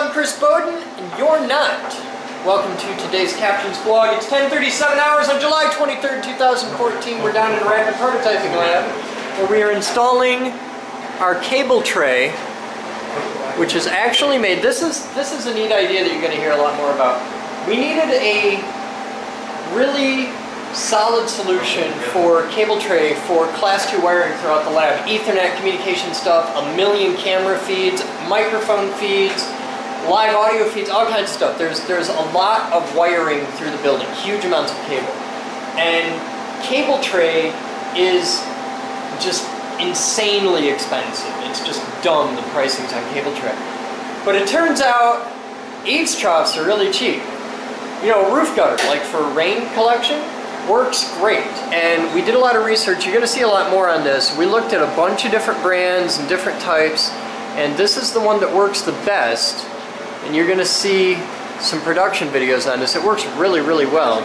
I'm Chris Boden, and you're not. Welcome to today's Captain's Blog. It's 10:37 hours on July 23rd, 2014. We're down in a rapid prototyping lab where we are installing our cable tray, which is actually made. This is a neat idea that you're going to hear a lot more about. We needed a really solid solution for cable tray for class 2 wiring throughout the lab. Ethernet communication stuff, a million camera feeds, microphone feeds, live audio feeds, all kinds of stuff. There's a lot of wiring through the building, huge amounts of cable. And cable tray is just insanely expensive. It's just dumb, the pricings on cable tray. But it turns out eaves troughs are really cheap. You know, a roof gutter, like for rain collection, works great. And we did a lot of research. You're going to see a lot more on this. We looked at a bunch of different brands and different types, and this is the one that works the best. And you're going to see some production videos on this. It works really, really well.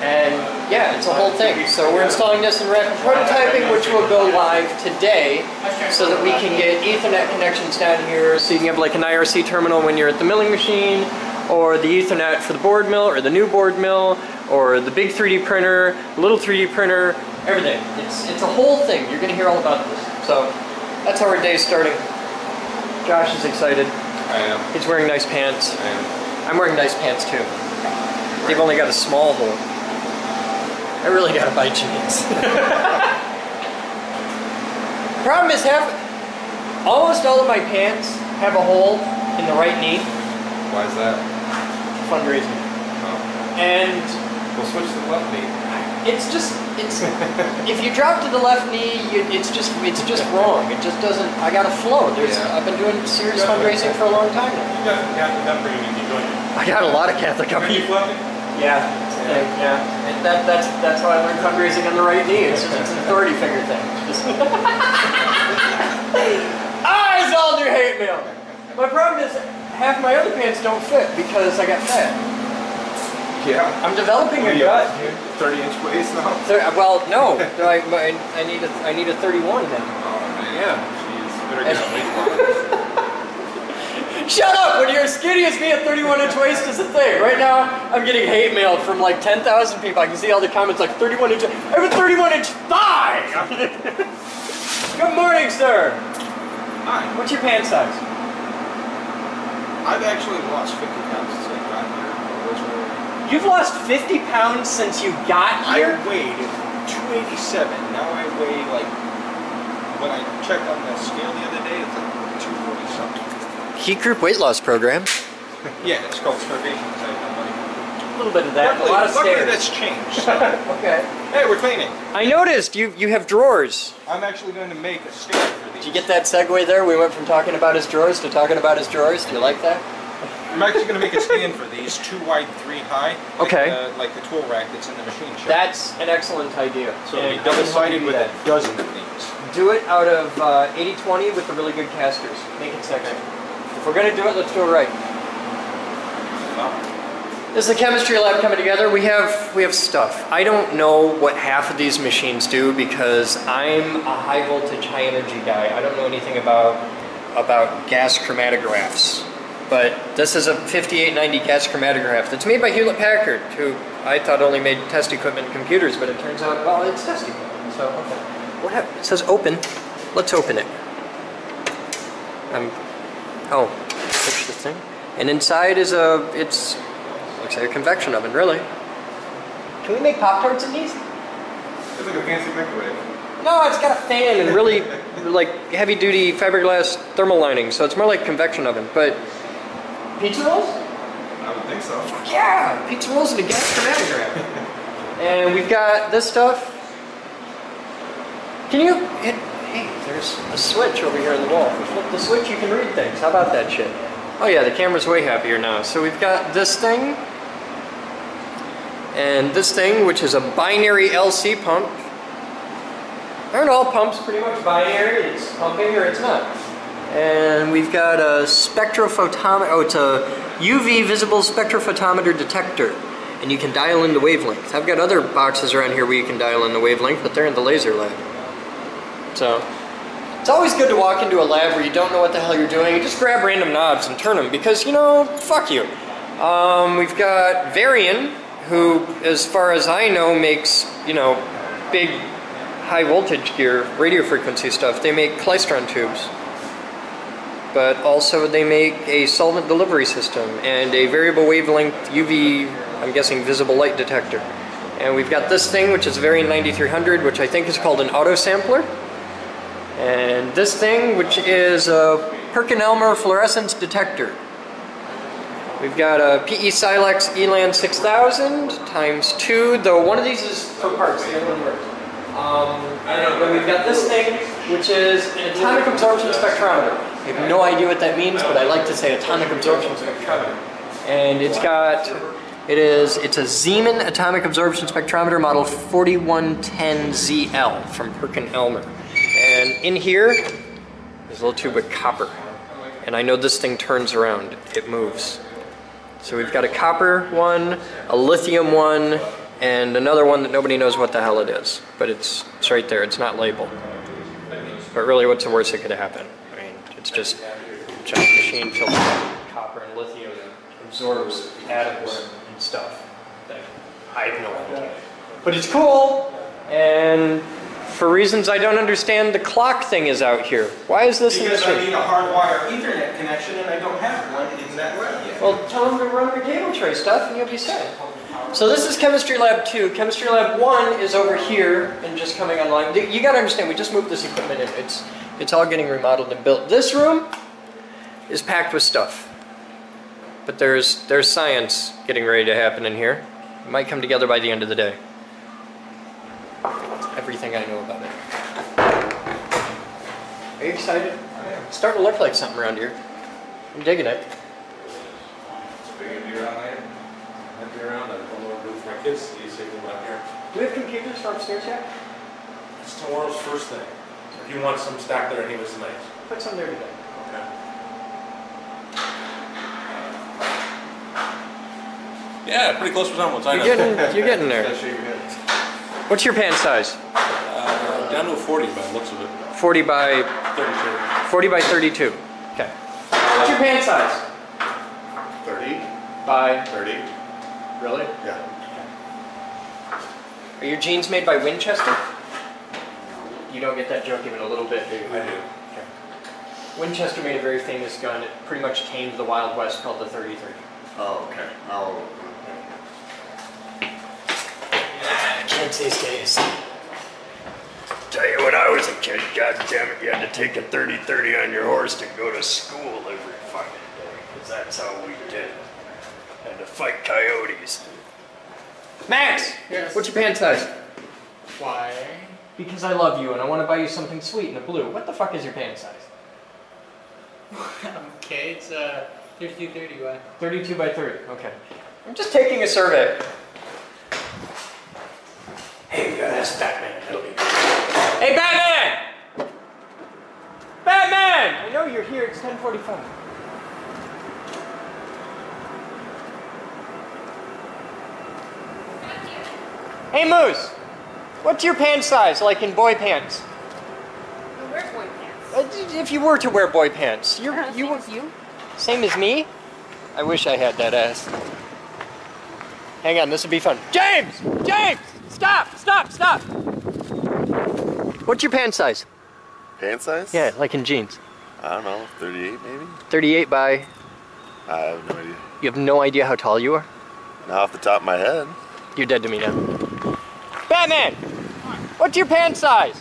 And yeah, it's a whole thing. So we're installing this in rapid prototyping, which will go live today, so that we can get Ethernet connections down here, so you can have like an IRC terminal when you're at the milling machine, or the Ethernet for the board mill, or the new board mill, or the big 3D printer, little 3D printer, everything. It's a whole thing. You're going to hear all about this. So that's how our day's starting. Josh is excited. I am. He's wearing nice pants. I am. I'm wearing nice pants too. They've only got a small hole. I really gotta buy jeans. Problem is, almost all of my pants have a hole in the right knee. Why is that? Fundraising. Oh. And We'll switch to the left knee. it's if you drop to the left knee, it's just wrong. It just doesn't. I gotta flow. I've been doing serious fundraising for a long time now. You got some Catholic upbringing, you joined it. I got a lot of Catholic upbringing. Yeah. And that's how I learned fundraising on the right knee. It's an authority figure thing. Eyes all do hate mail. My problem is half my other pants don't fit because I got fat. Yeah. I'm developing a gut, dude. 30-inch waist now? Well, no. I need a 31 then. Oh man. Yeah. Jeez. Better get a waist line. Shut up! When you're as skinny as me, a 31-inch waist is a thing. Right now, I'm getting hate mail from like 10,000 people. I can see all the comments like 31-inch. I have a 31-inch thigh! Good morning, sir. Hi. What's your pant size? I've actually lost 50 pounds since I got here. You've lost 50 pounds since you got here? I weighed 287. Now I weigh like, when I checked on the scale the other day, it's like 240 something. Heat group weight loss program. Yeah, it's called starvation because I have no money. A little bit of that. Luckily, a lot of stairs. that's changed. So. Okay. Hey, we're cleaning. I noticed you have drawers. I'm actually going to make a stand for these. Did you get that segue there? We went from talking about his drawers to talking about his drawers. Do you like that? I'm actually going to make a stand for these, 2 wide, 3 high. Okay. Like the tool rack that's in the machine shop. That's an excellent idea. So it'll be double-sided with a dozen of these. Do it out of 80-20 with the really good casters. Make it sexy. If we're going to do it, let's do it right. This is the chemistry lab coming together. We have stuff. I don't know what half of these machines do because I'm a high voltage, high energy guy. I don't know anything about gas chromatographs. But this is a 5890 gas chromatograph that's made by Hewlett-Packard, who I thought only made test equipment and computers, but it turns out, well, it's test equipment. So, okay. What happened? It says open. Let's open it. Oh, push the thing. And inside is looks like a convection oven, really. Can we make Pop-Tarts in these? It's like a fancy microwave. No, it's got a fan and really like heavy-duty fiberglass thermal lining, so it's more like convection oven. But pizza rolls? I would think so. Yeah, pizza rolls and a gas chromatograph. And we've got this stuff. Can you hit? Hey, there's a switch over here on the wall. If you flip the switch, you can read things. How about that shit? Oh yeah, the camera's way happier now. So we've got this thing, and this thing, which is a binary LC pump. Aren't all pumps pretty much binary? It's pumping or it's not. And we've got a spectrophotometer. Oh, it's a UV visible spectrophotometer detector, and you can dial in the wavelength. I've got other boxes around here where you can dial in the wavelength, but they're in the laser lab. So It's always good to walk into a lab where you don't know what the hell you're doing. You just grab random knobs and turn them because, you know, fuck you. We've got Varian, who, as far as I know, makes, you know, big high voltage gear, radio frequency stuff. They make klystron tubes. But also they make a solvent delivery system and a variable wavelength UV, I'm guessing, visible light detector. And we've got this thing, which is Varian 9300, which I think is called an auto sampler. And this thing, which is a Perkin-Elmer fluorescence detector. We've got a PE Silex Elan 6000 times 2, though one of these is for parts, the other one works. And then we've got this thing, which is an atomic absorption spectrometer. I have no idea what that means, but I like to say atomic absorption spectrometer. And it's a Zeeman atomic absorption spectrometer model 4110ZL from Perkin-Elmer. And in here, there's a little tube with copper. And I know this thing turns around, it moves. So we've got a copper one, a lithium one, and another one that nobody knows what the hell it is. But it's right there, it's not labeled. But really, what's the worst that could happen? I mean, it's just a giant machine filled with copper and lithium that absorbs atoms and stuff. I have no idea. But it's cool, and for reasons I don't understand, the clock thing is out here. Why is this in this room? Because I need a hardwire Ethernet connection and I don't have one in that way yet. Well, tell them to run the cable tray stuff and you'll be set. So this is Chemistry Lab 2. Chemistry Lab 1 is over here and just coming online. You gotta understand, we just moved this equipment in. It's all getting remodeled and built. This room is packed with stuff. But there's science getting ready to happen in here. It might come together by the end of the day. Everything I know about it. Are you excited? It's starting to look like something around here. I'm digging it. Kids, you see them out here. Do we have computers for upstairs yet? It's tomorrow's first thing. If you want some stacked there, he was nice. Put some there today. Okay. Yeah, pretty close for some ones. I know. You're getting there. What's your pant size? Down to a 40 by the looks of it. 40 by 32. 40 by 32. Okay. What's your pant size? 30 By 30. Really? Yeah. Are your jeans made by Winchester? You don't get that joke even a little bit, do you? I do. Okay. Winchester made a very famous gun. It pretty much tamed the Wild West called the 33. Oh, okay. Oh. Kids these days. Tell you when I was a kid, goddammit, you had to take a 30-30 on your horse to go to school every fucking day. Because that's how we did it. Had to fight coyotes. Max! Yes. What's your pant size? Why? Because I love you and I want to buy you something sweet in the blue. What the fuck is your pant size? Okay, it's 3230. Why? 32 by 30. Okay. I'm just taking a survey. Hey, that's Batman. That'll be good. Hey, Batman! Batman! I know you're here. It's 10:45. Hey, Moose. What's your pant size, like in boy pants? I wear boy pants. If you were to wear boy pants, you Same were as you? same as me. I wish I had that ass. Hang on, this will be fun. James! James! Stop! Stop! Stop! What's your pant size? Pant size? Yeah, like in jeans. I don't know, 38 maybe? 38 by... I have no idea. You have no idea how tall you are? Not off the top of my head. You're dead to me now. Batman! What's your pant size?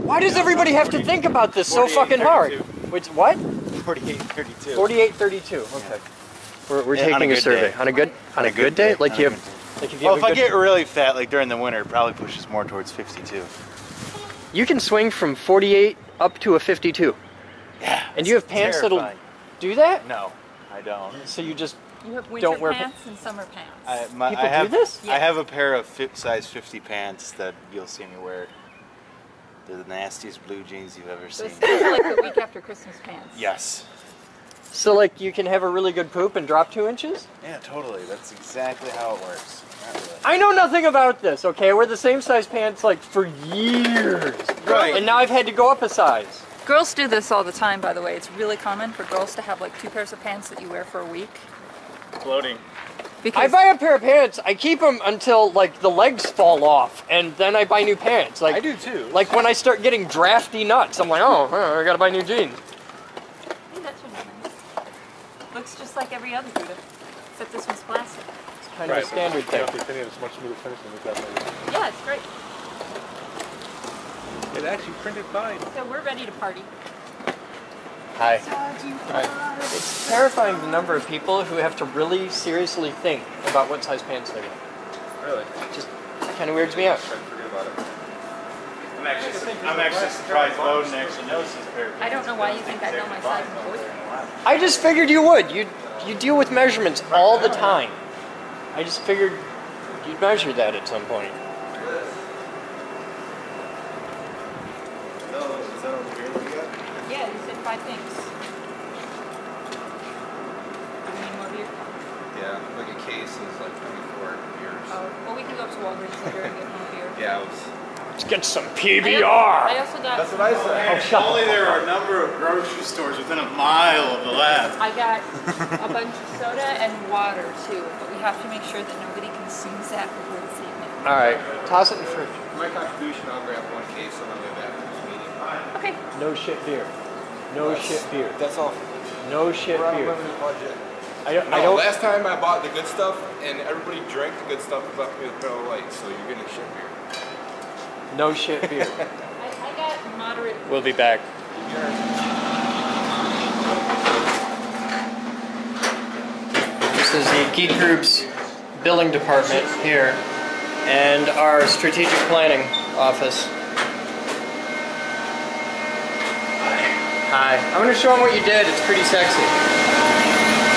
Why does everybody have to think about this so fucking hard? Which, what? 48-32. 48-32. Okay. We're Yeah, on taking a a good survey. day. On a good day? Like you have like if you Well, have if a I good, get really fat, like during the winter, it probably pushes more towards 52. you can swing from 48 up to a 52. Yeah. And you have pants terrifying. that'll do that? No, I don't. So you just You have winter Don't wear pants and summer pants. I People have, do this? I have a pair of size 50 pants that you'll see me wear. They're the nastiest blue jeans you've ever seen. Those are like the week after Christmas pants. Yes. So like you can have a really good poop and drop 2 inches? Yeah, totally. That's exactly how it works. Not really. I know nothing about this, okay? I wear the same size pants like for years. Right. And now I've had to go up a size. Girls do this all the time, by the way. It's really common for girls to have like 2 pairs of pants that you wear for a week. Floating. I Because buy a pair of pants, I keep them until like the legs fall off, and then I buy new pants. Like I do too. Like when I start getting drafty nuts, I'm like, oh, I gotta buy new jeans. Hey, that's really nice. Looks just like every other Buddha, except this one's plastic. It's kind of a standard thing. It's much smoother finish than we've got lately. Yeah, it's great. It actually printed fine. So we're ready to party. Hi. It's terrifying the number of people who have to really seriously think about what size pants they wear. Really? Just kind of weirds me out. Forget about it. I'm actually surprised Boden actually knows his pair. I don't know why you think I know my size in boys. I just figured you would. You deal with measurements all the time. I just figured you'd measure that at some point. Is that over here that we got? Yeah, you said 5 things. Do you need more beer? Yeah, like a case is like 24 years. Oh, well, we can go up to Walgreens later and get more beer. Yeah, it was. Let's get some I PBR. also got. That's what I said. Oh, shut Only the there fuck are a number of grocery stores within a mile of the lab. I got a bunch of soda and water too, but we have to make sure that nobody consumes that before this evening. up. All right, toss it in the fridge. My contribution, I'll grab 1 case on the way back from this meeting. Okay. No shit beer. No shit beer. That's all. No shit We're on a beer. limited budget. I don't. No, last time I bought the good stuff and everybody drank the good stuff and left me with Miller Lite, so you're getting shit beer. No shit beer. I got moderate. We'll be back. This is the Geek Group's billing department here, and our strategic planning office. Hi. I'm going to show them what you did. It's pretty sexy.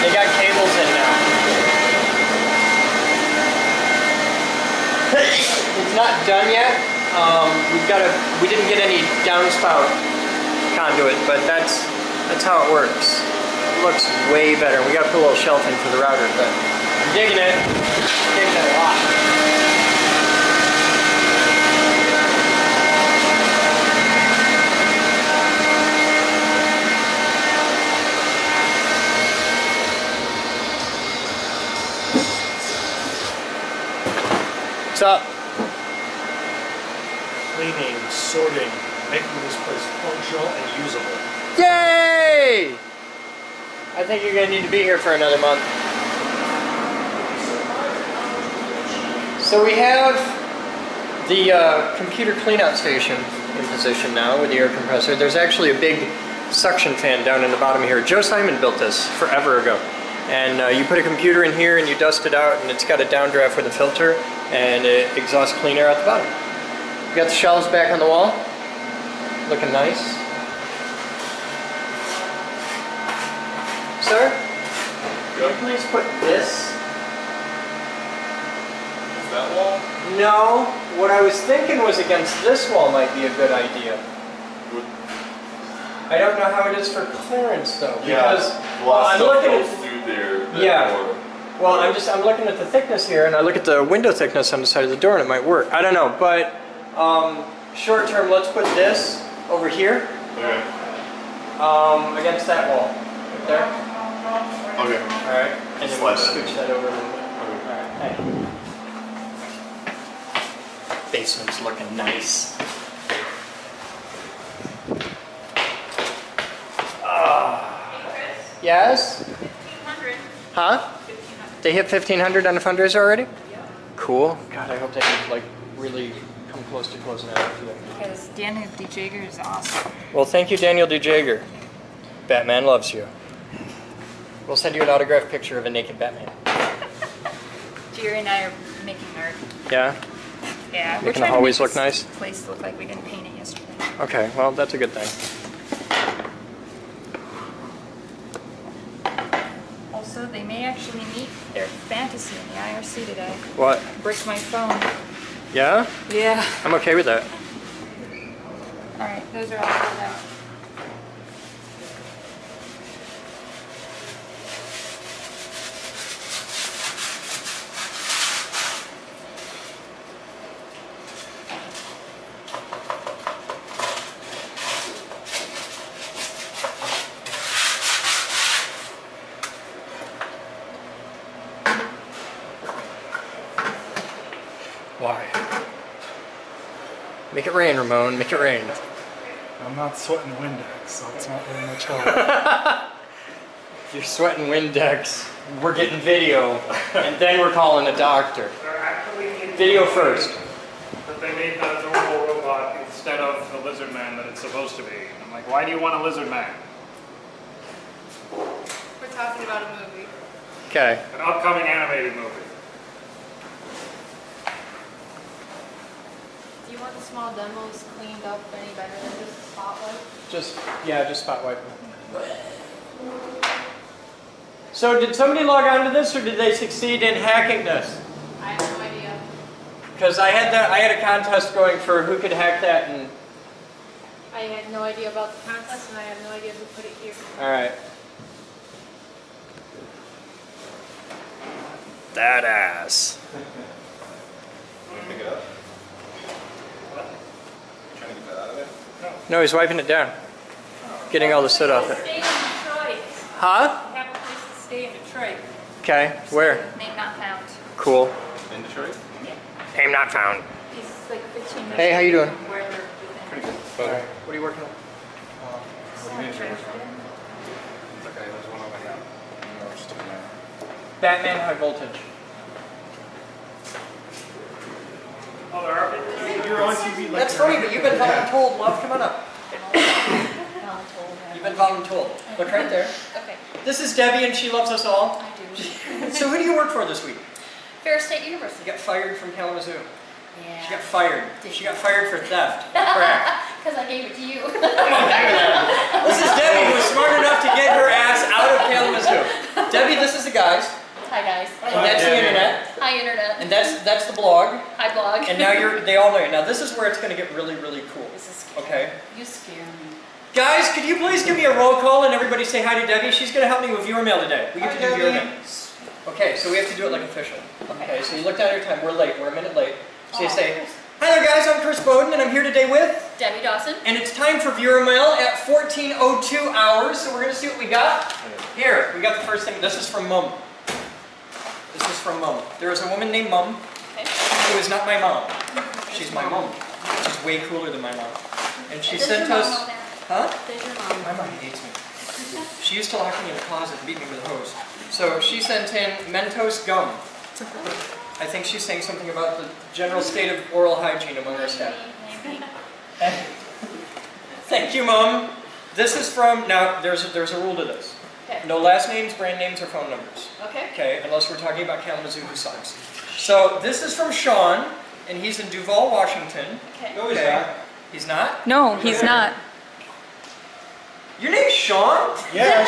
They got cables in now. It's not done yet. We didn't get any downspout conduit, but that's how it works. It looks way better. We got to put a little shelving for the router, but I'm digging it. Digging it a lot. What's up? Cleaning, sorting, making this place functional and usable. Yay! I think you're going to need to be here for another month. So we have the computer cleanout station in position now with the air compressor. There's actually a big suction fan down in the bottom here. Joe Simon built this forever ago. And you put a computer in here and you dust it out, and it's got a downdraft with a filter, and it exhausts clean air out the bottom. We got the shelves back on the wall. Looking nice. Sir, can you please put this? Is that wall? No, what I was thinking was against this wall might be a good idea. I don't know how it is for clearance though, because I'm looking at through there. well, I'm looking at the thickness here, and I look at the window thickness on the side of the door, and it might work. I don't know, but short term, let's put this over here. Okay. Against that wall, right there. Okay. All right, and then we'll scooch that over a little bit. Okay. All right, thank you. Basement's looking nice. Yes? 1,500. Huh? 1,500. They hit 1,500 on the fundraiser already? Cool. God, I hope they can like really come close to closing out after that. Because Daniel D. Jager is awesome. Well, thank you, Daniel D. Jager. Batman loves you. We'll send you an autographed picture of a naked Batman. Jerry and I are making art. Yeah? Yeah, we're Making the trying hallways to make look nice? this place look like we didn't paint it yesterday. Okay, well, that's a good thing. Also, they may actually meet their fantasy in the IRC today. What? Brick my phone. Yeah? Yeah. I'm okay with that. All right, those are all filled out. Make it rain, Ramon. Make it rain. I'm not sweating Windex, so it's not very much help. You're sweating Windex. We're getting video, and then we're calling a doctor. They're actually Video first. that they made that a normal robot instead of the lizard man that it's supposed to be. I'm like, why do you want a lizard man? We're talking about a movie. Okay. An upcoming animated movie. Do you want the small demos cleaned up any better than just the spotlight? Just spot wipe. So did somebody log on to this, or did they succeed in hacking this? I have no idea. Because I had a contest going for who could hack that, and I had no idea about the contest, and I have no idea who put it here. all right. That ass. You want to pick it up? Trying to get that out of it? No, he's wiping it down. Getting all the soot off it. Stay in Detroit. Huh? We have a place to stay in Detroit. Okay. Where? Name not found. Cool. In Detroit? Name not found. He's like 15 minutes. Hey, how you doing? from Where they're within. All right. What are you working on? Okay, there's one over here. No, it's still there. Batman High Voltage. Oh, there are. You're on TV like That's funny, but you've been voluntold, love. Come on up. You've been voluntold. Look right there. Okay, This is Debbie, and she loves us all. I do. So who do you work for this week? Fair State You University. got fired from Kalamazoo. Yeah. She got fired. She got fired for theft. Correct. Because I gave it to you. This is Debbie, who was smart enough to get her ass out of Kalamazoo. Debbie, this is the guys, Hi guys. and that's the internet, Hi internet. and that's the blog, Hi blog. and now they all know you. Now this is where it's going to get really, really cool. This is scary. Okay. You scare me. Guys, could you please give me a roll call and everybody say hi to Debbie? She's going to help me with viewer mail today. We get to do viewer mail. Okay, so we have to do it like official. Okay, so you look down at your time. We're late. We're a minute late. So you say, hi there guys, I'm Chris Boden and I'm here today with... Debbie Dawson. And it's time for viewer mail at 14:02 hours. So we're going to see what we got. Here, we got the first thing. This is from Mum. This is from Mum. There is a woman named Mum who is not my mom. She's my mom. She's way cooler than my mom. And she sent us... Huh? There's your mom. My mom hates me. She used to lock me in a closet and beat me with a hose. So she sent in Mentos gum. I think she's saying something about the general state of oral hygiene among our staff. Thank you, Mom. This is from, now there's a rule to this. Okay. No last names, brand names, or phone numbers. Okay. Okay, unless we're talking about Kalamazoo, who sucks. So this is from Sean, and he's in Duval, Washington. Okay. No, he's Okay. not. He's not? No, he's not. Your name's Sean? Yes.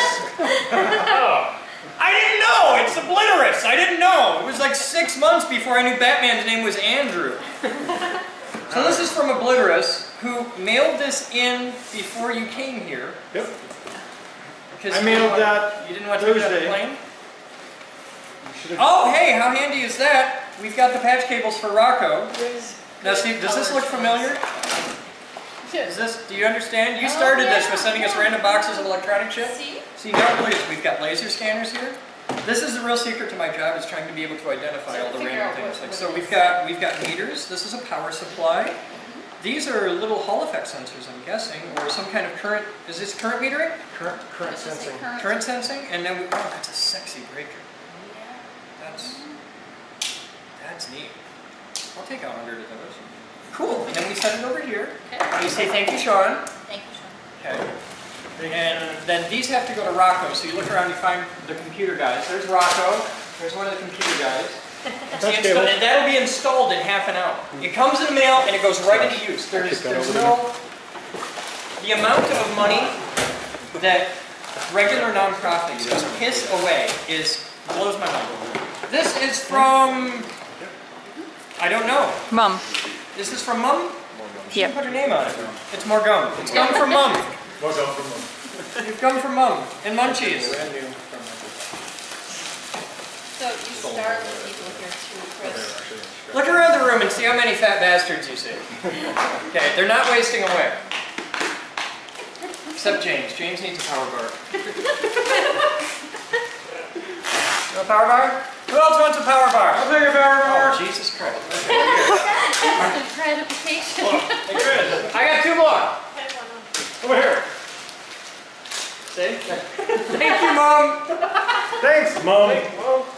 I didn't know! It's obliterous! I didn't know! It was like 6 months before I knew Batman's name was Andrew. So this is from Obliterous, who mailed this in before you came here. Yep. Because I mailed that you didn't want to take it on the Thursday. plane? Oh, hey, how handy is that? We've got the patch cables for Rocco. Now, Steve, does this look familiar? Is this, do you understand? You started this with sending us random boxes of electronic shit. See, now please, we've got laser scanners here. This is the real secret to my job, is trying to be able to identify all the random things. Like, so we've got meters. This is a power supply. These are little Hall effect sensors, I'm guessing, or some kind of current. Is this current metering? Current sensing. Current sensing, and then we. Oh, that's a sexy breaker. That's neat. I'll take 100 of those. Cool. And then we set it over here. Okay. We say thank you, Sean. Thank you, Sean. Okay. And then these have to go to Rocco. So you look around, you find the computer guys. There's Rocco. There's one of the computer guys. And that'll be installed in half an hour. It comes in the mail and it goes right into use. There's no... The amount of money that regular nonprofits just piss away blows my mind. This is from... I don't know. Mom. This is from Mum? She Yep. didn't put her name on it. It's more gum. It's gum from Mum. More gum from them. You've gum from Mum. And Munchies. So you start with people here too, Chris. Look around the room and see how many fat bastards you see. Okay, they're not wasting away. Except James. James needs a power bar. You want a power bar? Who else wants a power bar? I'll take a power bar. Oh, Jesus Christ. Okay. Instant gratification. Hey, Chris, I got 2 more. Over here. See? Thank you, Mom. Thanks, Mom.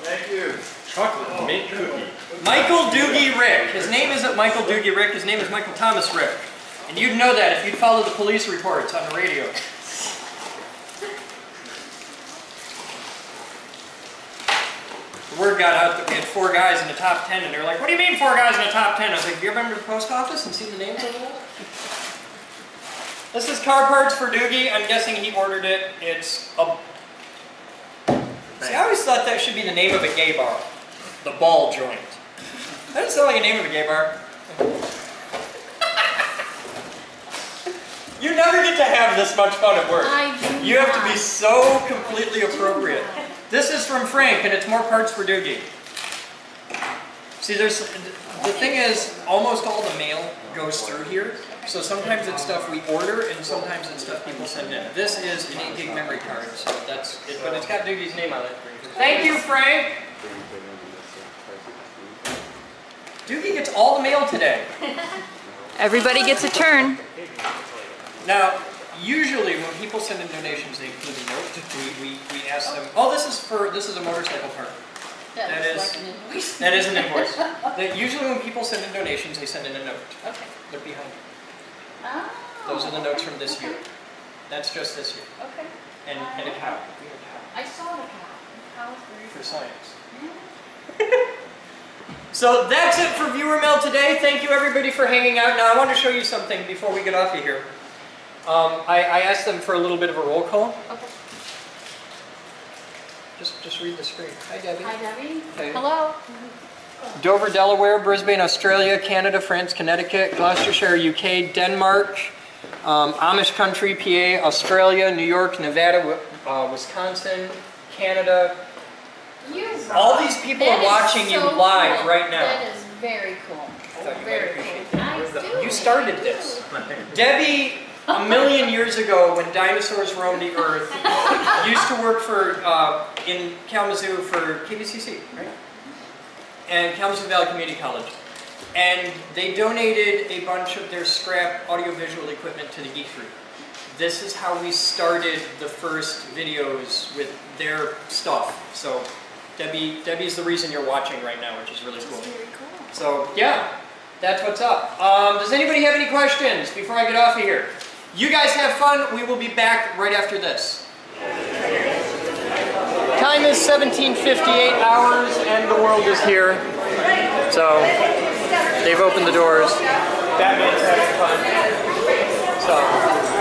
Thank you. Chocolate mint cookie. Michael Doogie Rick. His name isn't Michael Doogie Rick, his name is Michael Thomas Rick. And you'd know that if you'd follow the police reports on the radio. The word got out that we had 4 guys in the top 10, and they were like, what do you mean 4 guys in the top 10? I was like, have you ever been to the post office and seen the names over there? This is car parts for Doogie. I'm guessing he ordered it. It's a... See, I always thought that should be the name of a gay bar. The Ball Joint. That doesn't sound like a name of a gay bar. You never get to have this much fun at work. You have to be so completely appropriate. This is from Frank, and it's more parts for Doogie. See, the thing is, almost all the mail goes through here. So sometimes it's stuff we order, and sometimes it's stuff people send in. This is an 8 gig memory card, so that's it, but it's got Doogie's name on it. Thank you, Frank! Doogie gets all the mail today. Everybody gets a turn. Now, usually when people send in donations, they include a note. We ask them, oh, this is a motorcycle part. That is an invoice. Usually when people send in donations, they send in a note. Okay. Look behind you. Oh. Those are the notes from this year. That's just this year. Okay. And a cow. We have a cow. I saw the cow. The cow was very For science. So that's it for viewer mail today. Thank you everybody for hanging out. Now I want to show you something before we get off of here. I asked them for a little bit of a roll call. Okay. Just read the screen. Hi Debbie. Hi Debbie. Hey. Hello. Dover, Delaware, Brisbane, Australia, Canada, France, Connecticut, Gloucestershire, UK, Denmark, Amish country, PA, Australia, New York, Nevada, Wisconsin, Canada. All these people are watching you live right now. That is very cool. I thought you might Very appreciate cool. that. You started this. Debbie, a million years ago when dinosaurs roamed the earth, used to work for, in Kalamazoo for KVCC, right? And Kalamazoo Valley Community College. And they donated a bunch of their scrap audiovisual equipment to the Geek Fruit. This is how we started the first videos with their stuff. So Debbie's the reason you're watching right now, which is really cool. Very cool. So yeah, that's what's up. Does anybody have any questions before I get off of here? You guys have fun. We will be back right after this. Time is 17:58 hours and the world is here. So they've opened the doors. Batman's having fun. So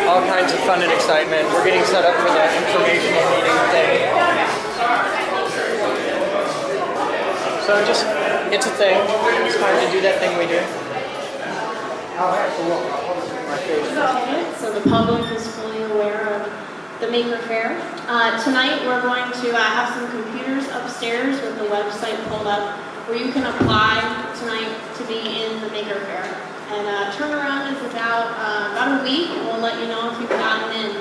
all kinds of fun and excitement. We're getting set up for that informational meeting thing. So it's a thing. It's time to do that thing we do. So the public is fully aware of the Maker Faire. Tonight we're going to have some computers upstairs with the website pulled up where you can apply tonight to be in the Maker Faire. And turnaround is about a week, and we'll let you know if you've gotten in.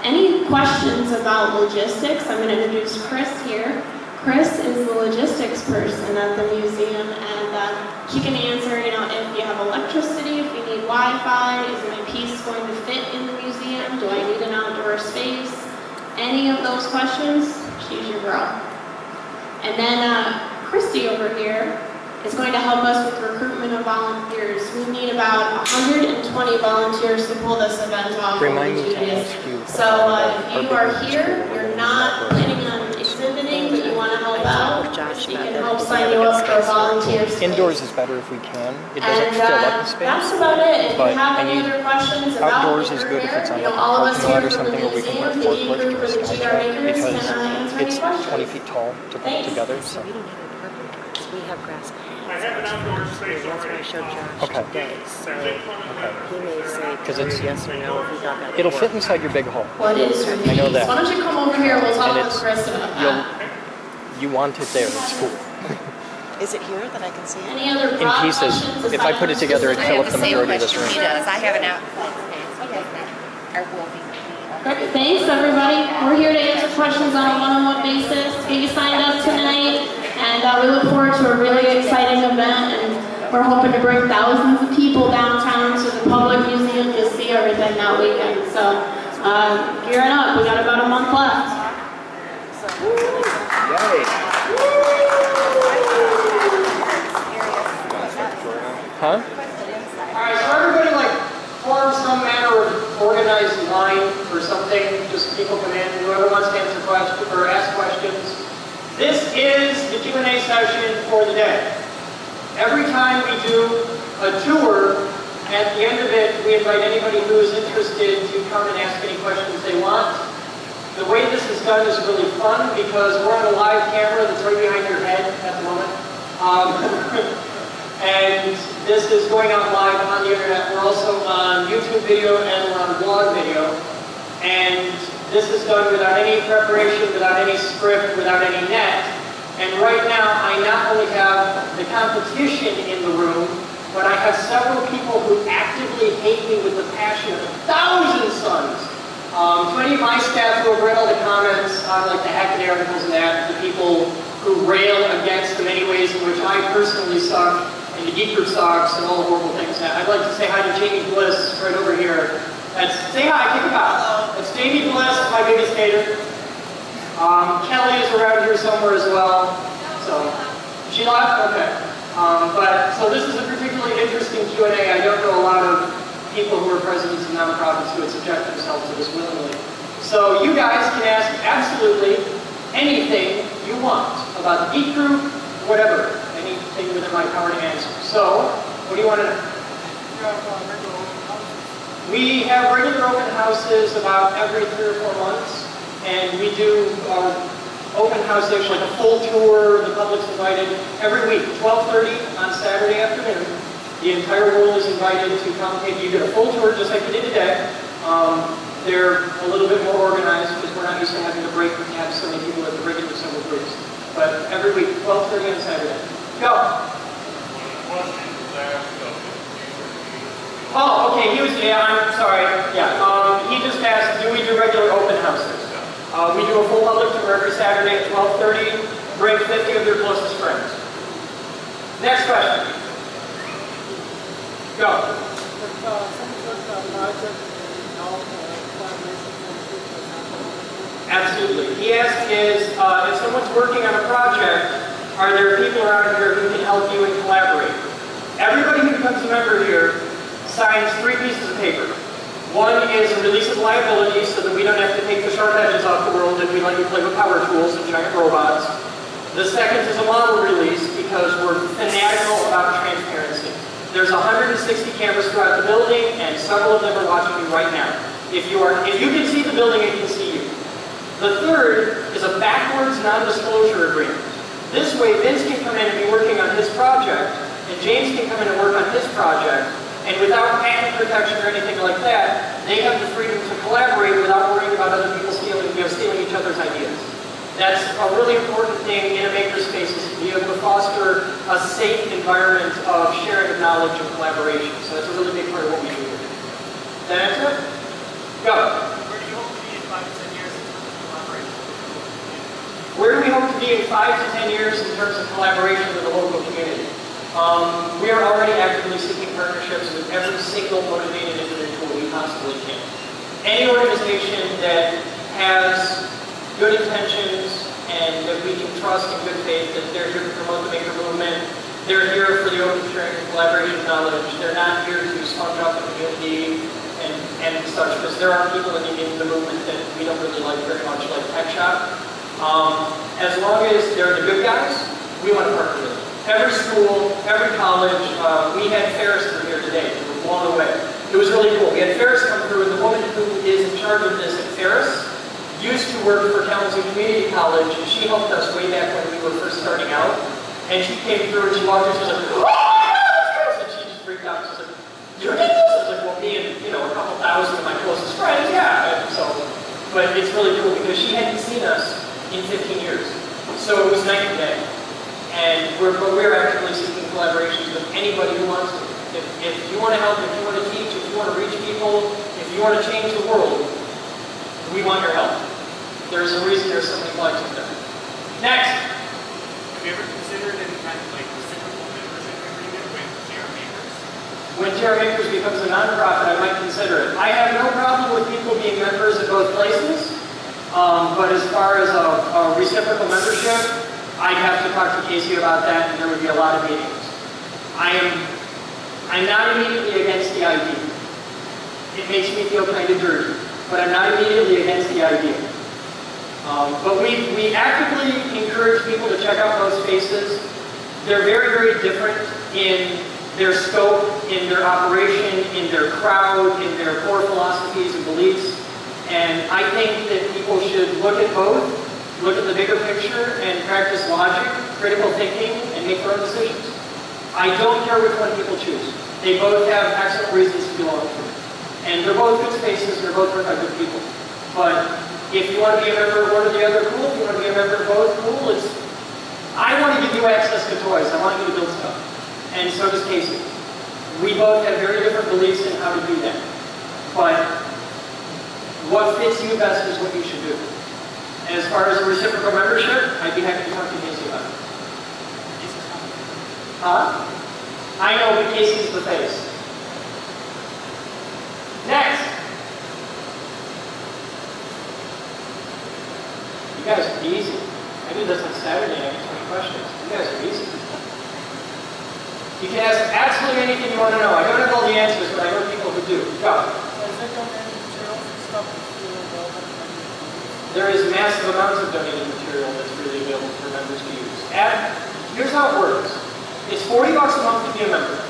Any questions about logistics? I'm going to introduce Chris here. Chris is the logistics person at the museum, and she can answer, if you have electricity, if you need Wi-Fi, is my piece going to fit in the museum? Do I need an outdoor space? Any of those questions, she's your girl. And then Christy over here is going to help us with recruitment of volunteers. We need about 120 volunteers to pull this event off. Remind me to ask you. So if you are here, you're not planning on exhibiting, but you want to help out, we can help sign you up for volunteers. Indoors is better if we can. It doesn't fill up the space. That's about it. If you have any other questions about outdoors is good if it's on like a parking lot or something where we can put a forklift or a skytrack because it's 20 feet tall to put it together. So. We don't have a parking lot. We have grass. I have an outdoor space That's what I already. showed Josh Okay. today. So he may say Because it's yes or no if we got that. it'll fit inside your big hole. What is your I know that. Why don't you come over here, we'll talk And with it's- Chris about that. You want it there. It's cool. Is it here that I can see it? Any other In broad pieces. questions If I put it together, it'd fill up the majority of this room. She does. I have an outlet space. Okay. Or will be. Great. Thanks, everybody. We're here to answer questions on a one-on-one basis, get you signed up tonight, and we look forward to a really exciting event. And We're hoping to bring thousands of people downtown to the public museum to see everything that weekend. So gearing up, we got about a month left. Huh? Alright, so everybody form some manner of organized line or something. Just people come in, whoever wants to answer questions or ask questions. This is the Q&A session for the day. Every time we do a tour, at the end of it, we invite anybody who is interested to come and ask any questions they want. The way this is done is really fun because we're on a live camera that's right behind your head at the moment. And this is going out live on the internet. We're also on YouTube video and we're on blog video. And this is done without any preparation, without any script, without any net. And right now, I not only have the competition in the room, but I have several people who actively hate me with the passion of 1,000 suns. To any of my staff who have read all the comments on the Hackett articles and that, the people who rail against the many ways in which I personally suck, and the geek group sucks, and all the horrible things that, I'd like to say hi to Jamie Bliss right over here. Say hi, kick it out. That's Jamie Bliss, my biggest hater. Kelly is around here somewhere as well. So, she left? Okay. So this is a particularly interesting Q&A. I don't know a lot of people who are presidents of nonprofits who would subject themselves to this willingly. So you guys can ask absolutely anything you want about the geek group, whatever. Anything within my power to answer. So, what do you want to know? We have regular open houses about every 3 or 4 months, and we do open house, actually like a full tour, the public's invited every week, 12:30 on Saturday afternoon. The entire world is invited to come. You get a full tour just like you did today. They're a little bit more organized because we're not used to having to break and have so many people at the regular assembly groups. But every week, 12:30 on Saturday. Go. Oh, okay, I'm sorry, he just asked, do we do regular open houses? We do a full public tour every Saturday at 12:30, bring 50 of their closest friends. Next question. Go. Absolutely. He asked if someone's working on a project, are there people around here who can help you and collaborate? Everybody who becomes a member here signs 3 pieces of paper. One is a release of liability so that we don't have to take the sharp edges off the world and we let you play with power tools and giant robots. The second is a model release because we're fanatical about transparency. There's 160 cameras throughout the building and several of them are watching you right now. If you can see the building, it can see you. The third is a backwards non-disclosure agreement. This way, Vince can come in and be working on his project, and James can come in and work on his project, and without patent protection or anything like that, they have the freedom to collaborate without worrying about other people stealing each other's ideas. That's a really important thing in a makerspace, is to be able to foster a safe environment of sharing of knowledge and collaboration. So that's a really big part of what we do here. Does that answer it? Go. Where do you hope to be in 5 to 10 years in terms of collaboration? Where do we hope to be in 5 to 10 years in terms of collaboration with the local community? We are already actively seeking partnerships with every single motivated individual we possibly can. Any organization that has good intentions and that we can trust in good faith, that they're here to promote the maker movement, they're here for the open sharing and collaboration of knowledge, they're not here to sponge out the community and such, because there are people in the movement that we don't really like very much, like Tech Shop. As long as they're the good guys, we want to partner with them. Every school, every college, we had Faire through here today. We were blown away. It was really cool. We had Faire come through, and the woman who is in charge of this at Faire used to work for Kalamazoo Community College, and she helped us way back when we were first starting out. And she came through, and she walked in, she was like, oh my God! And she just freaked out. She was like, you did this? I was like, well, me and, a couple thousand of my closest friends, yeah. And so, but it's really cool because she hadn't seen us in 15 years. So it was night and day. And we're actively seeking collaborations with anybody who wants to. If you want to help, if you want to teach, if you want to reach people, if you want to change the world, we want your help. There's a reason there's so many flags up there. Next. Have you ever considered any kind of reciprocal membership agreement with, say, Care Makers becomes a nonprofit, I might consider it. I have no problem with people being members at both places, but as far as a reciprocal membership, I'd have to talk to Casey about that, and there would be a lot of meetings. I'm not immediately against the idea. It makes me feel kind of dirty, but I'm not immediately against the idea. But we actively encourage people to check out those spaces. They're very, very different in their scope, in their operation, in their crowd, in their core philosophies and beliefs. And I think that people should look at both, look at the bigger picture, and practice logic, critical thinking, and make their own decisions. I don't care which one people choose. They both have excellent reasons to belong to it. And they're both good spaces, they're both run by good people. But if you want to be a member of one or the other, cool. If you want to be a member of both, cool. I want to give you access to toys. I want you to build stuff. And so does Casey. We both have very different beliefs in how to do that. But what fits you best is what you should do. And as far as a reciprocal membership, I'd be happy to talk to Casey about it. Huh? I know, but Casey's the face. Next. You guys are easy. I did this on Saturday and I get 20 questions. You guys are easy. You can ask absolutely anything you want to know. I don't have all the answers, but I know people who do. Go. There is massive amounts of donated material that's really available for members to use. Here's how it works. It's $40 a month to be a member.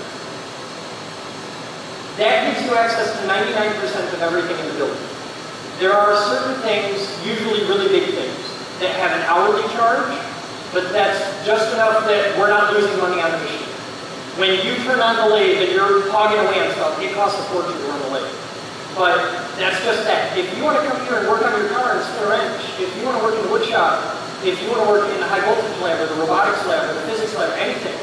That gives you access to 99% of everything in the building. There are certain things, usually really big things, that have an hourly charge, but that's just enough that we're not losing money on the machine. When you turn on the lathe and you're hogging away on stuff, it costs a fortune to run the lathe. But that's just that. If you want to come here and work on your car and spin a wrench, if you want to work in the wood shop, if you want to work in the high voltage lab or the robotics lab or the physics lab, anything,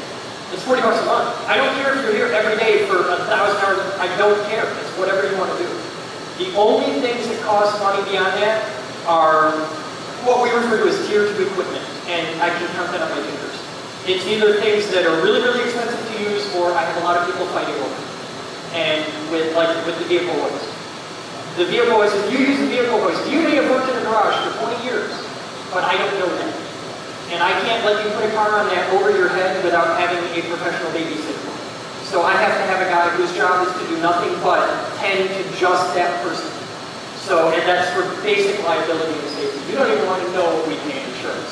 it's $40 a month. I don't care if you're here every day for 1,000 hours. I don't care. It's whatever you want to do. The only things that cost money beyond that are what we refer to as tier 2 equipment, and I can count that on my fingers. It's either things that are really, really expensive to use, or I have a lot of people fighting over. And with the vehicle hoist. The vehicle hoist, if you use the vehicle hoist, you may have worked in a garage for 20 years, but I don't know that. And I can't let you put a car on that over your head without having a professional babysitter. So I have to have a guy whose job is to do nothing but tend to just that person. So, and that's for basic liability and safety. You don't even want to know what we pay in insurance.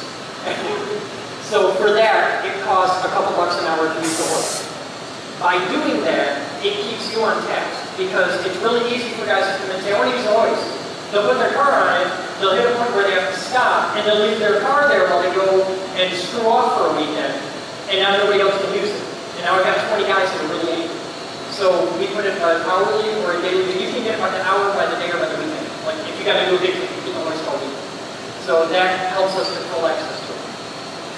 So for that, it costs a couple bucks an hour to use the hoist. By doing that, it keeps you on task because it's really easy for guys to come and say, I want to use the hoist. They'll put their car on it, they'll hit a point where they have to stop, and they'll leave their car there while they go and screw off for a weekend, and now nobody else can use it. And now I've got 20 guys that are really angry. So we put it an hourly or a daily, you can get it by the hour, by the day, or by the weekend. Like if you got to do a big thing, you can always call me. So that helps us control access to it.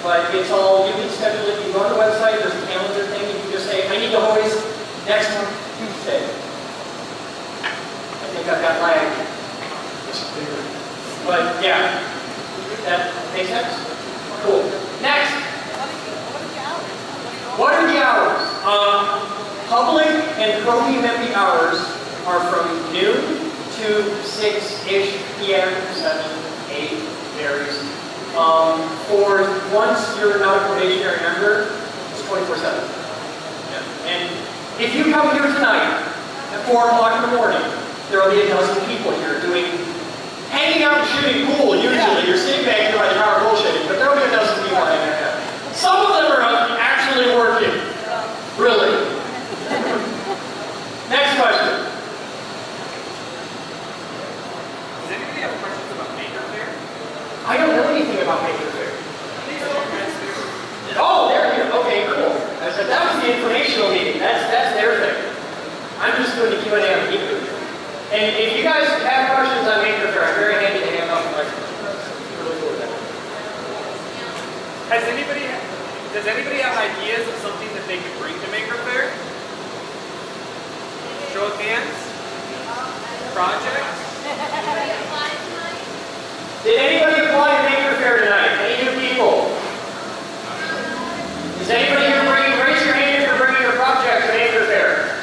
But it's all, you can schedule it, you go on the website, there's a calendar thing, you can just say, I need the hoist next month, Tuesday. I think I've got lag. But yeah, that makes sense? Cool. Next. What are the hours? Public and pro-UMP hours are from noon to 6-ish p.m., 7, 8, varies. For once you're not a probationary member, it's 24/7. Yeah. And if you come here tonight at 4 o'clock in the morning, there will be a dozen people here hanging out and shooting pool, usually. Yeah. You're sitting back here by the car bullshitting, but there will be a dozen people hanging out. Some of them are actually working. Really. Next question. Does anybody have questions about Maker Faire? I don't know anything about Maker Faire. Oh, they're here. Okay, cool. I said that was the informational meeting. That's their thing. I'm just doing the Q&A on the Maker Faire. And if you guys have questions on Maker Faire, I'm very happy to hand off the microphone. Really cool with that. Does anybody have ideas of something that they could bring to Maker Faire? Show of hands? Projects? Did anybody apply to Maker Faire tonight? Any new people? Is anybody here raise your hand if you're bringing your project to Maker Faire?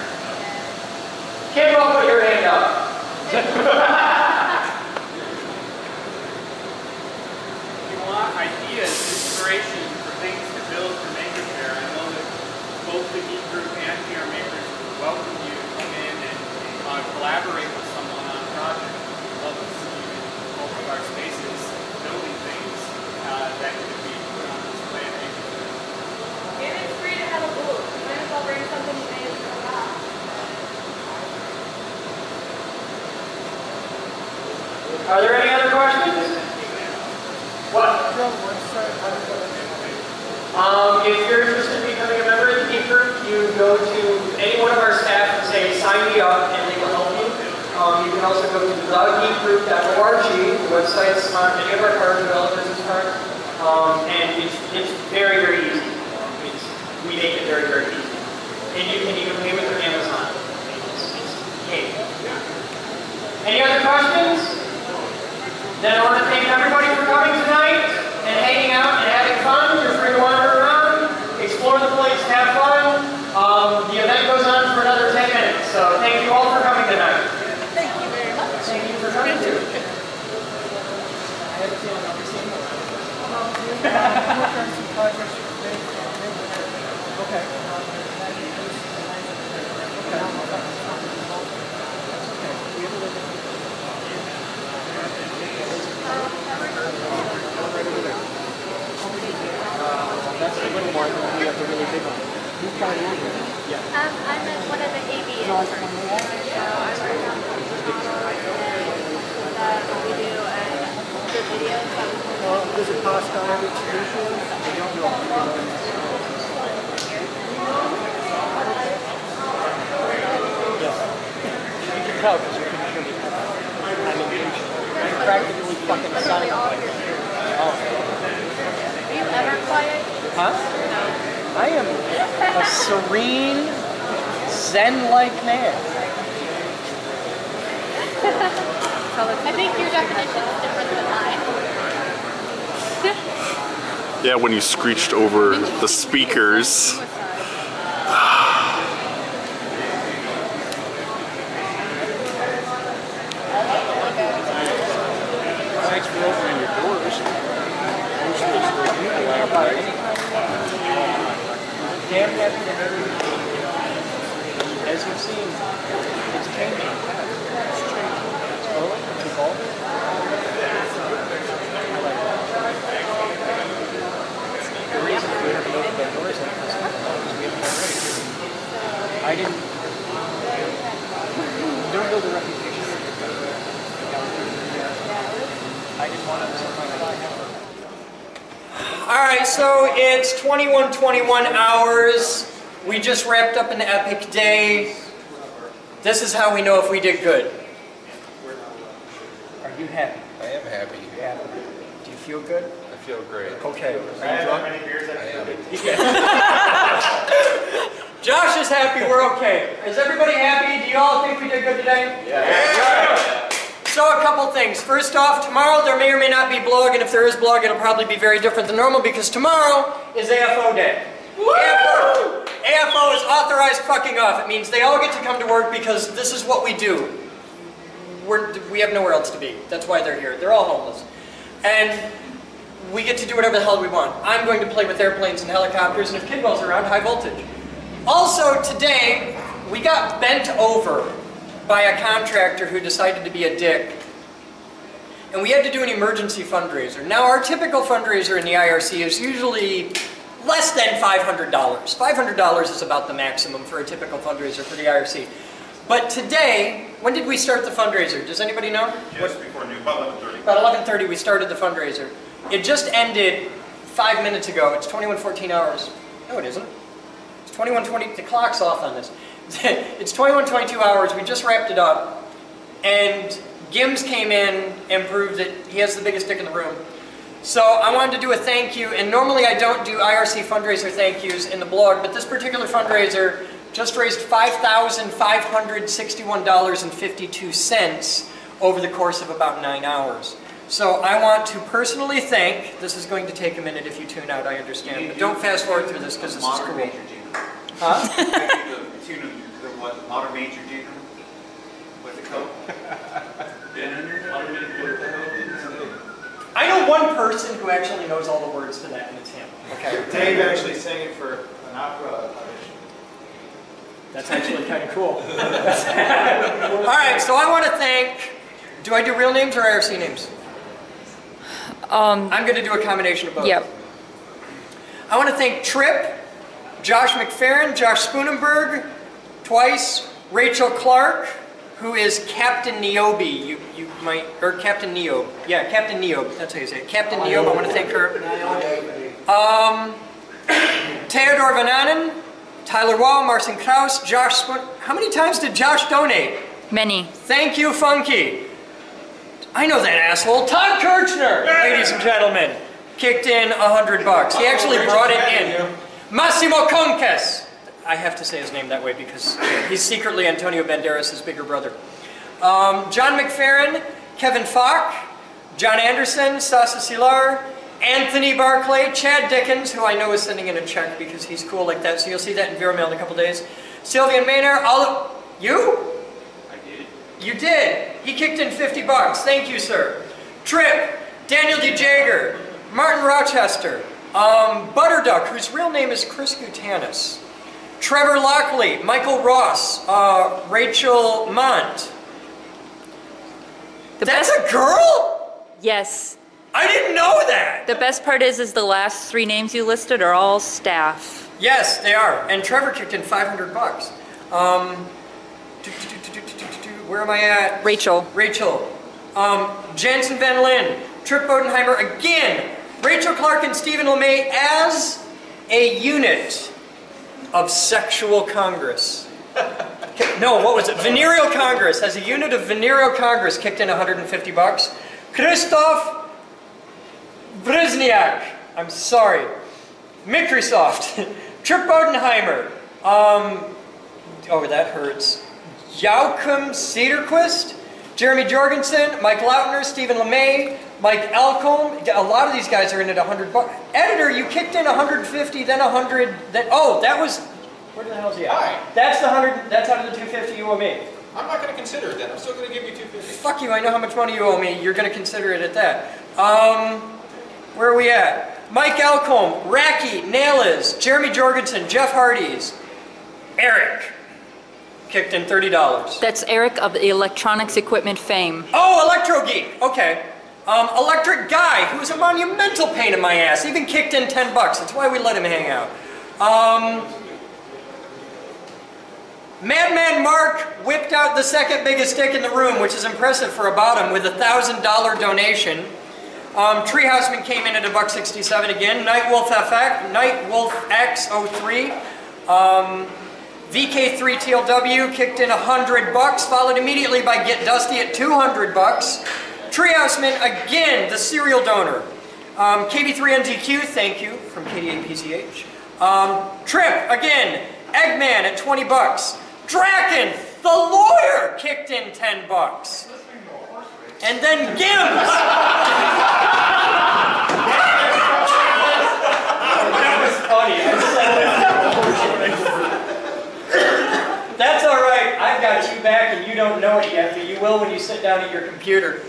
What? If you're interested in becoming a member of the Geek Group, you go to any one of our staff and say, sign me up, and they will help you. You can also go to thegeekgroup.org. The website's on any of our card developers' cards. And it's very, very easy. We make it very, very easy. And you can even pay with your Amazon. It's cake. Any other questions? Then I want to thank everybody for coming tonight and hanging out and having fun. You're free to wander around, explore the place, have fun. The event goes on for another 10 minutes. So thank you all for coming tonight. Thank you very much. Thank you for coming too. Okay. That's a little more than we have the really big one. Yeah. I'm at one of the AV interns, so I work on what we do and the videos that we do. Does it cost on every solution? I don't know. Yes. You can tell because you can hear me. I'm impatient. I'm practically fucking silent. Oh. Are you ever quiet? Huh? I am a serene, zen-like man. I think your definition is different than mine. Yeah, when you screeched over the speakers. Thanks for opening your doors. Damn happy to have you. As you've seen, it's changing. It's changing. It's growing. It's evolving. I like that. The reason we haven't opened our doors like this is because we haven't been ready. I didn't. Don't build a reputation. I didn't want to set my life. Alright, so it's 21 hours. We just wrapped up an epic day. This is how we know if we did good. Are you happy? I am happy. Yeah. Do you feel good? I feel great. Okay. I have how many beers I am. Josh is happy, we're okay. Is everybody happy? Do you all think we did good today? Yeah. So a couple things. First off, tomorrow there may or may not be blog, and if there is blog, it'll probably be very different than normal because tomorrow is AFO day. AFO is authorized fucking off. It means they all get to come to work because this is what we do. We have nowhere else to be. That's why they're here. They're all homeless. And we get to do whatever the hell we want. I'm going to play with airplanes and helicopters, and if Kidwell's around, high voltage. Also today, we got bent over by a contractor who decided to be a dick. And we had to do an emergency fundraiser. Now our typical fundraiser in the IRC is usually less than $500. $500 is about the maximum for a typical fundraiser for the IRC. But today, when did we start the fundraiser? Does anybody know? Just before noon, about 11:30. About 11:30 we started the fundraiser. It just ended 5 minutes ago. It's 21:14 hours. No, it isn't. It's 21:20. The clock's off on this. It's 21:22 hours. We just wrapped it up. And Gims came in and proved that he has the biggest dick in the room. So I wanted to do a thank you. And normally I don't do IRC fundraiser thank yous in the blog. But this particular fundraiser just raised $5,561.52 over the course of about 9 hours. So I want to personally thank, this is going to take a minute if you tune out, I understand, but don't fast forward through this because this is cool. Huh? Tune of the what? Modern Major Jig with the coat. I know one person who actually knows all the words to that, and it's him. Okay. Dave actually sang it for an opera audition. That's actually kind of cool. All right, so I want to thank, do I do real names or IRC names? I'm going to do a combination of both. Yep. I want to thank Tripp, Josh McFerrin, Josh Spoonenberg, twice, Rachel Clark, who is Captain Niobe. You Captain Neo. Yeah, Captain Neo. That's how you say it. Captain Neo. I want to thank her. Theodore Vananen, Tyler Wall, Marcin Kraus, Josh. How many times did Josh donate? Many. Thank you, Funky. I know that asshole. Todd Kirchner, ladies and gentlemen, kicked in $100. He actually brought it in. Massimo Conques. I have to say his name that way because he's secretly Antonio Banderas' bigger brother. John McFerrin, Kevin Falk, John Anderson, Sasa Silar, Anthony Barclay, Chad Dickens, who I know is sending in a check because he's cool like that, so you'll see that in Vero Mail in a couple days. Sylvian Maynard, you? I did. You did. He kicked in $50. Thank you, sir. Trip, Daniel D. Jager, Martin Rochester, Butterduck, whose real name is Chris Gutanis, Trevor Lockley, Michael Ross, Rachel Mont. That's a girl? Yes. I didn't know that. The best part is the last three names you listed are all staff. Yes, they are. And Trevor kicked in $500. Where am I at? Rachel. Rachel. Jansen Van Lin, Trip Bodenheimer again. Rachel Clark and Stephen LeMay as a unit of Sexual Congress. No, what was it? Venereal Congress. As a unit of Venereal Congress kicked in $150. Christoph Brzezniak. I'm sorry. Microsoft. Trip Bodenheimer. Oh, that hurts. Joachim Cederquist. Jeremy Jorgensen. Mike Lautner. Stephen LeMay. Mike Alcombe. A lot of these guys are in at $100. Editor, you kicked in 150, then 100. Then that was. Where the hell is he at? Hi. That's the 100. That's out of the 250 you owe me. I'm not going to consider it then. I'm still going to give you 250. Fuck you. I know how much money you owe me. You're going to consider it at that. Where are we at? Mike Alcombe, Racky, Nailas, Jeremy Jorgensen, Jeff Hardees, Eric. Kicked in $30. That's Eric of electronics equipment fame. Oh, Electro Geek. Okay. Electric Guy, who's a monumental pain in my ass, even kicked in $10. That's why we let him hang out. Madman Mark whipped out the second biggest stick in the room, which is impressive for a bottom, with a $1,000 donation. Treehouseman came in at $1.67 again. Nightwolf X03. VK3TLW kicked in $100, followed immediately by Get Dusty at $200. Treehouseman again, the serial donor. KB3NZQ, thank you, from KD8PCH. Trip again, Eggman at $20. Draken, the lawyer, kicked in $10. And then Gims. That was funny. That's all right. I've got you back and you don't know it yet, but you will when you sit down at your computer.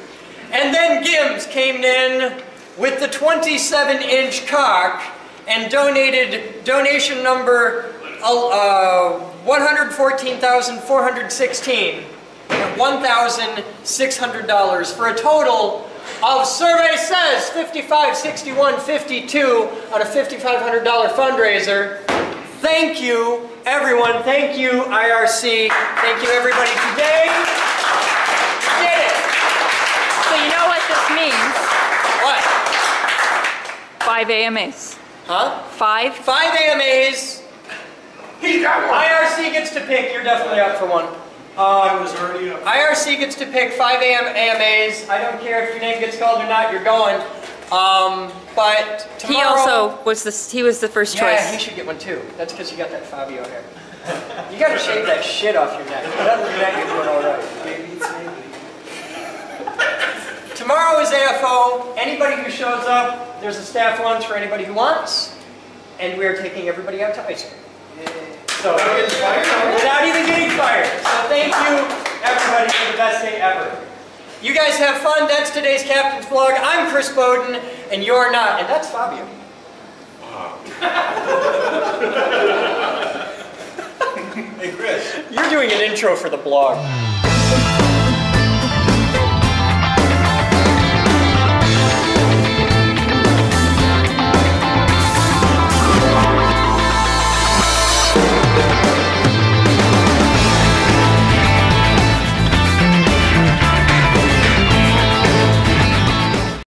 And then Gims came in with the 27-inch cock and donated donation number 114,416 at $1,600 for a total of, survey says, $55,61.52 on a $5,500 fundraiser. Thank you, everyone. Thank you, IRC. Thank you, everybody, today. We did it. So you know what this means? What? 5 AMAs. Huh? 5? 5 AMAs. He got one. IRC gets to pick. You're definitely up for one. I was already up. IRC gets to pick 5 AMAs. I don't care if your name gets called or not. You're going. But tomorrow. He also was the first choice. Yeah, he should get one too. That's because you got that Fabio hair. You got to shave that shit off your neck. But other than that, you're doing all right. Maybe it's maybe. Tomorrow is AFO. Anybody who shows up, there's a staff lunch for anybody who wants, and we are taking everybody out to ice cream. So without even getting fired. So thank you, everybody, for the best day ever. You guys have fun. That's today's Captain's Vlog. I'm Chris Boden, and you're not. And that's Fabio. Wow. Hey, Chris. You're doing an intro for the blog.